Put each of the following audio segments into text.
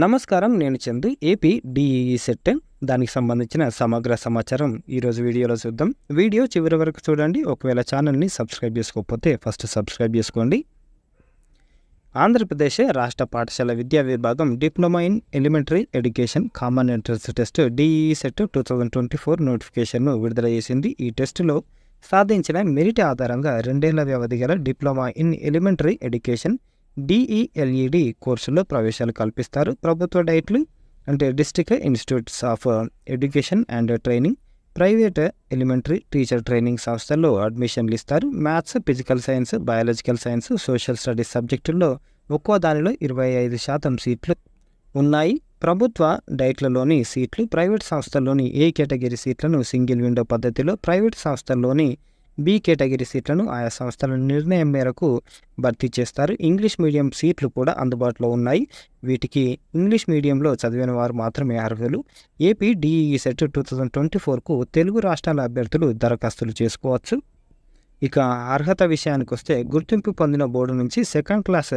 నమస్కారం. నేను Chandu. AP DEE set దానికి సంబంధించిన సమగ్ర సమాచారం ఈరోజు వీడియోలో చూద్దాం. వీడియో చివరి వరకు చూడండి. ఒకవేళ ఛానల్ని సబ్స్క్రైబ్ చేసుకోకపోతే ఫస్ట్ సబ్స్క్రైబ్ చేసుకోండి. ఆంధ్రప్రదేశ్ రాష్ట్ర పాఠశాల విద్యా విభాగం diploma in elementary education common entrance test DEE set 2024 నోటిఫికేషన్ను విడుదల చేసింది. ఈ టెస్టులో సాధించిన మెరిట్ ఆధారంగా 2 ఏళ్ల వ్యవధి గల diploma in elementary education DElEd కోర్సుల్లో ప్రవేశాలు కల్పిస్తారు. ప్రభుత్వ డైట్లు అంటే district institutes of education and training, private elementary teacher training సంస్థల్లో అడ్మిషన్లు ఇస్తారు. Maths, physical science, biological science, social studies సబ్జెక్టుల్లో ఒక్కో దానిలో 25% సీట్లు ఉన్నాయి. ప్రభుత్వ డైట్లలోని సీట్లు ప్రైవేట్ సంస్థల్లోని ఏ కేటగిరీ సీట్లను సింగిల్ విండో పద్ధతిలో, ప్రైవేట్ సంస్థల్లోని బి కేటగిరీ సీట్లను ఆయా సంస్థల నిర్ణయం మేరకు భర్తీ చేస్తారు. ఇంగ్లీష్ మీడియం సీట్లు కూడా అందుబాటులో ఉన్నాయి. వీటికి ఇంగ్లీష్ మీడియంలో చదివిన వారు మాత్రమే అర్హులు. ఏపీ డిఈఈ సెట్ 2024కు తెలుగు రాష్ట్రాల అభ్యర్థులు దరఖాస్తులు చేసుకోవచ్చు. ఇక అర్హత విషయానికి వస్తే గుర్తింపు పొందిన బోర్డు నుంచి సెకండ్ క్లాస్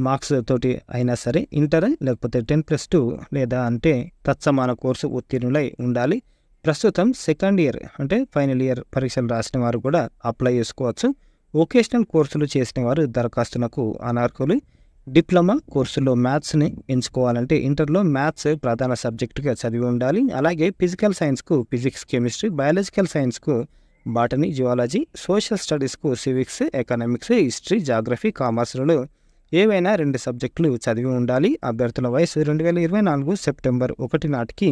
మార్క్స్ తోటి అయినా సరే ఇంటర్ లేకపోతే 10+2 లేదా అంటే తత్సమాన కోర్సు ఉత్తీర్ణులై ఉండాలి. ప్రస్తుతం సెకండ్ ఇయర్ అంటే ఫైనల్ ఇయర్ పరీక్షలు రాసిన వారు కూడా అప్లై చేసుకోవచ్చు. వొకేషనల్ కోర్సులు చేసిన వారు దరఖాస్తునకు అనర్హులు. డిప్లొమా కోర్సులో మ్యాథ్స్ని ఎంచుకోవాలంటే ఇంటర్లో మ్యాథ్స్ ప్రధాన సబ్జెక్టుగా చదివి ఉండాలి. అలాగే ఫిజికల్ సైన్స్కు ఫిజిక్స్, కెమిస్ట్రీ, బయాలజికల్ సైన్స్కు బాటనీ, జువాలజీ, సోషల్ స్టడీస్కు సివిక్స్, ఎకనామిక్స్, హిస్టరీ, జాగ్రఫీ, కామర్స్లలో ఏవైనా 2 సబ్జెక్టులు చదివి ఉండాలి. అభ్యర్థుల వయసు 2024 సెప్టెంబర్ 1 నాటికి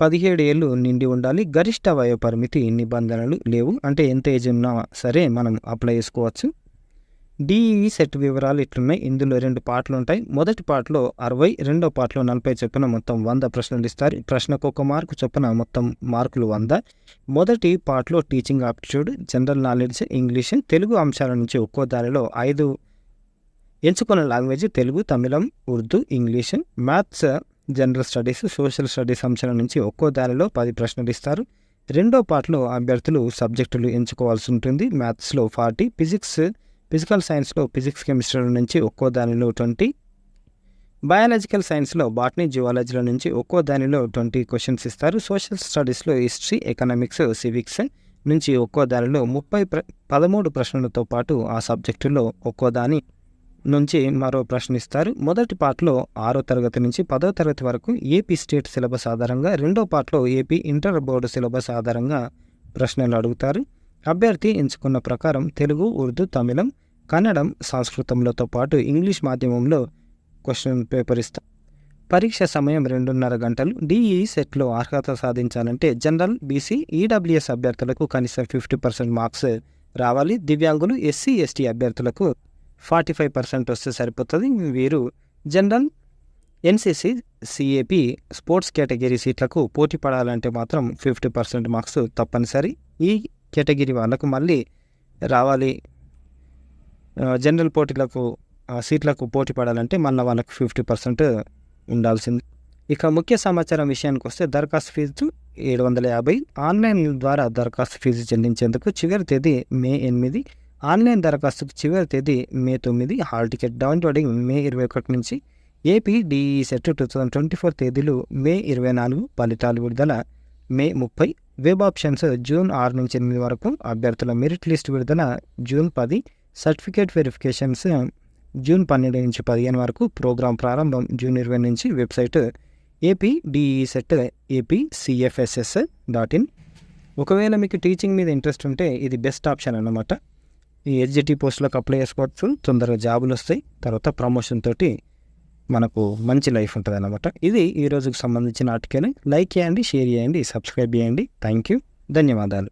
17 ఏళ్ళు నిండి ఉండాలి. గరిష్ట వయోపరిమితి నిబంధనలు లేవు. అంటే ఎంత ఏజ్ ఉన్నా సరే మనం అప్లై చేసుకోవచ్చు. డిఈఈ సెట్ వివరాలు ఇట్లున్నాయి. ఇందులో 2 పార్ట్లు ఉంటాయి. మొదటి పార్ట్లో 60, రెండో పార్ట్లో 40 చొప్పున మొత్తం 100 ప్రశ్నలు ఇస్తారు. ప్రశ్నకు 1 మార్కు చొప్పున మొత్తం మార్కులు 100. మొదటి పార్ట్లో teaching aptitude, general knowledge, English, Telugu అంశాల నుంచి ఒక్కో దానిలో 5 ఎంచుకున్న language Telugu, Tamil, Urdu, English, maths, general studies, social studies అంశాల నుంచి ఒక్కో దానిలో 10 ప్రశ్నలు ఇస్తారు. రెండో పార్ట్లో అభ్యర్థులు సబ్జెక్టులు ఎంచుకోవాల్సి ఉంటుంది. మ్యాథ్స్లో 40, ఫిజికల్ సైన్స్లో ఫిజిక్స్, కెమిస్ట్రీల నుంచి ఒక్కో దానిలో 20, బయాలజికల్ సైన్స్లో బాటనీ, జువాలజీల నుంచి ఒక్కో దానిలో 20 క్వశ్చన్స్ ఇస్తారు. సోషల్ స్టడీస్లో హిస్టరీ, ఎకనామిక్స్, సివిక్స్ నుంచి ఒక్కో దానిలో 13 ప్రశ్నలతో పాటు ఆ సబ్జెక్టులో ఒక్కో దాని నుంచి మరో ప్రశ్న ఇస్తారు. మొదటి పార్ట్లో 6వ తరగతి నుంచి 10వ తరగతి వరకు ఏపీ స్టేట్ సిలబస్ ఆధారంగా, రెండో పార్ట్లో ఏపీ ఇంటర్ బోర్డు సిలబస్ ఆధారంగా ప్రశ్నలు అడుగుతారు. అభ్యర్థి ఎంచుకున్న ప్రకారం తెలుగు, ఉర్దూ, తమిళం, కన్నడం, సంస్కృతంలతో పాటు ఇంగ్లీష్ మాధ్యమంలో క్వశ్చన్ పేపర్ ఇస్తారు. పరీక్ష సమయం 2.5 గంటలు. డిఈఈ సెట్లో అర్హత సాధించాలంటే జనరల్, బీసీ, ఈడబ్ల్యూఎస్ అభ్యర్థులకు కనీసం 50% మార్క్స్ రావాలి. దివ్యాంగులు, ఎస్సీ, ఎస్టీ అభ్యర్థులకు 45% వస్తే సరిపోతుంది. వీరు general, NCC, CAP, sports category సీట్లకు పోటీ పడాలంటే మాత్రం 50% మార్క్స్ తప్పనిసరి. ఈ కేటగిరీ వాళ్ళకు మళ్ళీ రావాలి. జనరల్ పోటీలకు సీట్లకు పోటీ పడాలంటే మళ్ళీ వాళ్ళకు 50% ఉండాల్సింది. ఇక ముఖ్య సమాచారం విషయానికి వస్తే దరఖాస్తు ఫీజు 750. ఆన్లైన్ ద్వారా దరఖాస్తు ఫీజు చెల్లించేందుకు చివరి తేదీ మే 8. ఆన్లైన్ దరఖాస్తుకు చివరి తేదీ మే 9. హాల్ టికెట్ డౌన్లోడింగ్ మే 21 నుంచి. ఏపీ డిఈఈ సెట్ 2024 తేదీలు మే 24. ఫలితాలు విడుదల మే 30. వెబ్ ఆప్షన్స్ జూన్ 6 నుంచి 8 వరకు. అభ్యర్థుల మెరిట్ లిస్ట్ విడుదల జూన్ 10. సర్టిఫికేట్ వెరిఫికేషన్స్ జూన్ 12 నుంచి 15 వరకు. ప్రోగ్రాం ప్రారంభం జూన్ 20 నుంచి. Website AP DEE set apcfss.in. ఒకవేళ మీకు టీచింగ్ మీద ఇంట్రెస్ట్ ఉంటే ఇది బెస్ట్ ఆప్షన్ అన్నమాట. ఈ హెచ్జిటి పోస్టులకు అప్లై చేసుకోవచ్చు. తొందరగా జాబులు వస్తాయి. తర్వాత ప్రమోషన్ తోటి మనకు మంచి లైఫ్ ఉంటుంది అన్నమాట. ఇది ఈ రోజుకు సంబంధించిన ఆర్టికల్. లైక్ చేయండి, షేర్ చేయండి, సబ్స్క్రైబ్ చేయండి. Thank you. ధన్యవాదాలు.